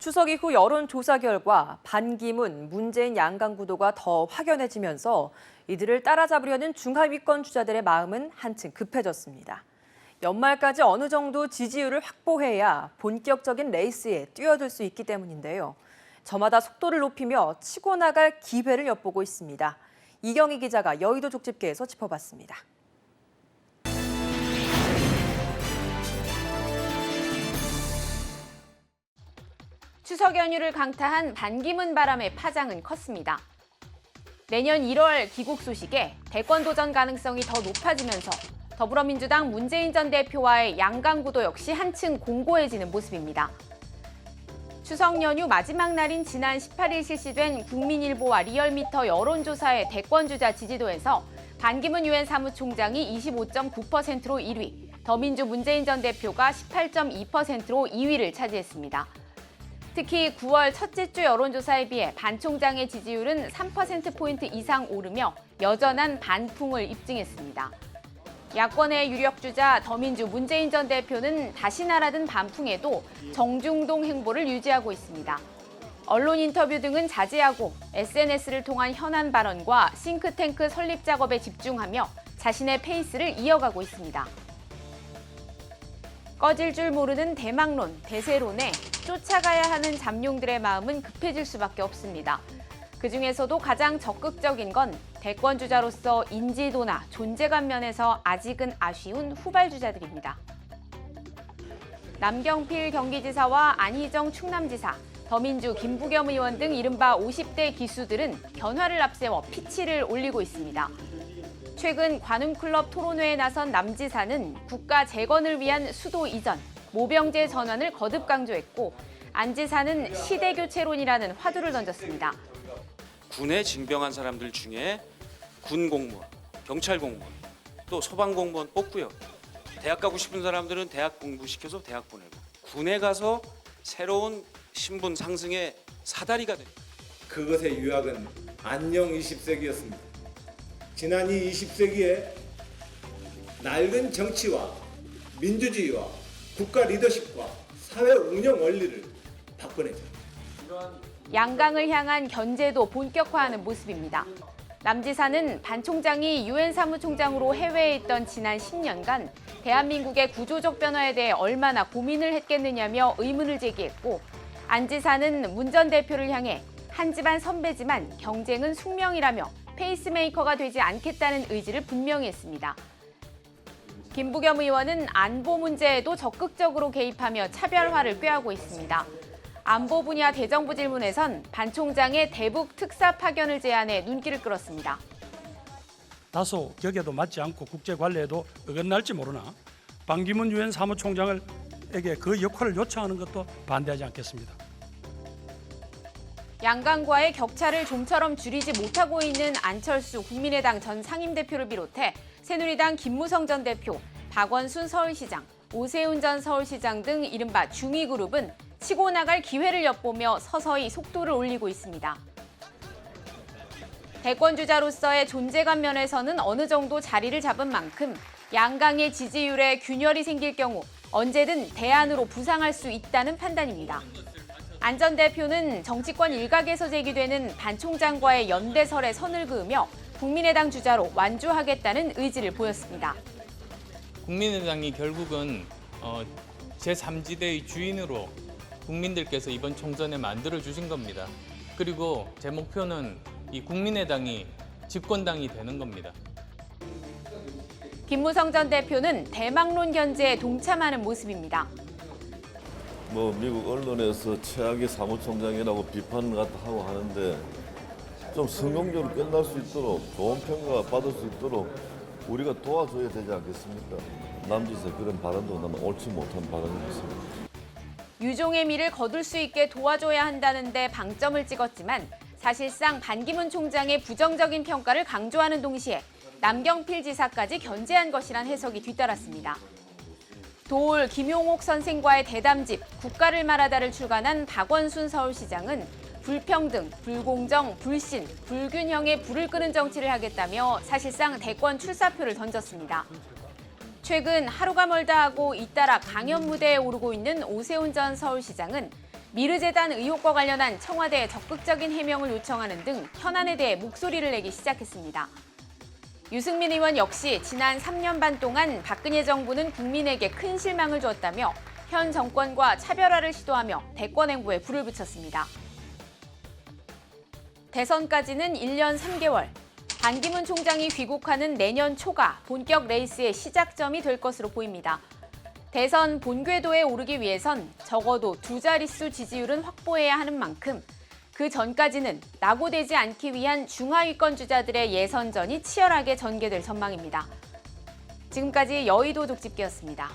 추석 이후 여론조사 결과 반기문, 문재인 양강 구도가 더 확연해지면서 이들을 따라잡으려는 중하위권 주자들의 마음은 한층 급해졌습니다. 연말까지 어느 정도 지지율을 확보해야 본격적인 레이스에 뛰어들 수 있기 때문인데요. 저마다 속도를 높이며 치고 나갈 기회를 엿보고 있습니다. 이경희 기자가 여의도 족집게에서 짚어봤습니다. 추석 연휴를 강타한 반기문 바람의 파장은 컸습니다. 내년 1월 귀국 소식에 대권 도전 가능성이 더 높아지면서 더불어민주당 문재인 전 대표와의 양강 구도 역시 한층 공고해지는 모습입니다. 추석 연휴 마지막 날인 지난 18일 실시된 국민일보와 리얼미터 여론조사의 대권주자 지지도에서 반기문 유엔 사무총장이 25.9%로 1위, 더민주 문재인 전 대표가 18.2%로 2위를 차지했습니다. 특히 9월 첫째 주 여론조사에 비해 반 총장의 지지율은 3%포인트 이상 오르며 여전한 반풍을 입증했습니다. 야권의 유력주자 더민주 문재인 전 대표는 다시 날아든 반풍에도 정중동 행보를 유지하고 있습니다. 언론 인터뷰 등은 자제하고 SNS를 통한 현안 발언과 싱크탱크 설립 작업에 집중하며 자신의 페이스를 이어가고 있습니다. 꺼질 줄 모르는 대망론, 대세론에 쫓아가야 하는 잠룡들의 마음은 급해질 수밖에 없습니다. 그중에서도 가장 적극적인 건 대권 주자로서 인지도나 존재감 면에서 아직은 아쉬운 후발 주자들입니다. 남경필 경기지사와 안희정 충남지사, 더민주 김부겸 의원 등 이른바 50대 기수들은 견화를 앞세워 피치를 올리고 있습니다. 최근 관음클럽 토론회에 나선 남 지사는 국가 재건을 위한 수도 이전, 모병제 전환을 거듭 강조했고 안 지사는 시대교체론이라는 화두를 던졌습니다. 군에 징병한 사람들 중에 군 공무원, 경찰 공무원, 또 소방 공무원 뽑고요. 대학 가고 싶은 사람들은 대학 공부시켜서 대학 보내고 군에 가서 새로운 신분 상승의 사다리가 됩니다. 그것의 유학은 안녕 20세기였습니다. 지난 이 20세기에 낡은 정치와 민주주의와 국가 리더십과 사회 운영 원리를 바꿔내자. 양강을 향한 견제도 본격화하는 모습입니다. 남 지사는 반 총장이 유엔 사무총장으로 해외에 있던 지난 10년간 대한민국의 구조적 변화에 대해 얼마나 고민을 했겠느냐며 의문을 제기했고 안 지사는 문 전 대표를 향해 한 집안 선배지만 경쟁은 숙명이라며 페이스메이커가 되지 않겠다는 의지를 분명히 했습니다. 김부겸 의원은 안보 문제에도 적극적으로 개입하며 차별화를 꾀하고 있습니다. 안보 분야 대정부 질문에선 반 총장의 대북 특사 파견을 제안해 눈길을 끌었습니다. 다소 격에도 맞지 않고 국제 관례에도 어긋날지 모르나 반기문 유엔 사무총장에게 그 역할을 요청하는 것도 반대하지 않겠습니다. 양강과의 격차를 좀처럼 줄이지 못하고 있는 안철수 국민의당 전 상임대표를 비롯해 새누리당 김무성 전 대표, 박원순 서울시장, 오세훈 전 서울시장 등 이른바 중위그룹은 치고 나갈 기회를 엿보며 서서히 속도를 올리고 있습니다. 대권 주자로서의 존재감 면에서는 어느 정도 자리를 잡은 만큼 양강의 지지율에 균열이 생길 경우 언제든 대안으로 부상할 수 있다는 판단입니다. 안 전 대표는 정치권 일각에서 제기되는 반 총장과의 연대설에 선을 그으며 국민의당 주자로 완주하겠다는 의지를 보였습니다. 국민의당이 결국은 제3지대의 주인으로 국민들께서 이번 총선에 만들어주신 겁니다. 그리고 제 목표는 이 국민의당이 집권당이 되는 겁니다. 김무성 전 대표는 대망론 견제에 동참하는 모습입니다. 미국 언론에서 최악의 사무총장이라고 비판 하고 하는데 좀 성공적으로 끝날 수 있도록 좋은 평가 받을 수 있도록 우리가 도와줘야 되지 않겠습니까? 남짓의 그런 발언도 나는 옳지 못한 발언이었습니다. 유종의 미를 거둘 수 있게 도와줘야 한다는 데 방점을 찍었지만 사실상 반기문 총장의 부정적인 평가를 강조하는 동시에 남경필 지사까지 견제한 것이란 해석이 뒤따랐습니다. 도올 김용옥 선생과의 대담집 국가를 말하다를 출간한 박원순 서울시장은 불평등, 불공정, 불신, 불균형에 불을 끄는 정치를 하겠다며 사실상 대권 출사표를 던졌습니다. 최근 하루가 멀다 하고 잇따라 강연 무대에 오르고 있는 오세훈 전 서울시장은 미르재단 의혹과 관련한 청와대의 적극적인 해명을 요청하는 등 현안에 대해 목소리를 내기 시작했습니다. 유승민 의원 역시 지난 3년 반 동안 박근혜 정부는 국민에게 큰 실망을 주었다며 현 정권과 차별화를 시도하며 대권 행보에 불을 붙였습니다. 대선까지는 1년 3개월. 반기문 총장이 귀국하는 내년 초가 본격 레이스의 시작점이 될 것으로 보입니다. 대선 본궤도에 오르기 위해선 적어도 2자릿수 지지율은 확보해야 하는 만큼 그 전까지는 낙오되지 않기 위한 중하위권 주자들의 예선전이 치열하게 전개될 전망입니다. 지금까지 여의도 독집기였습니다.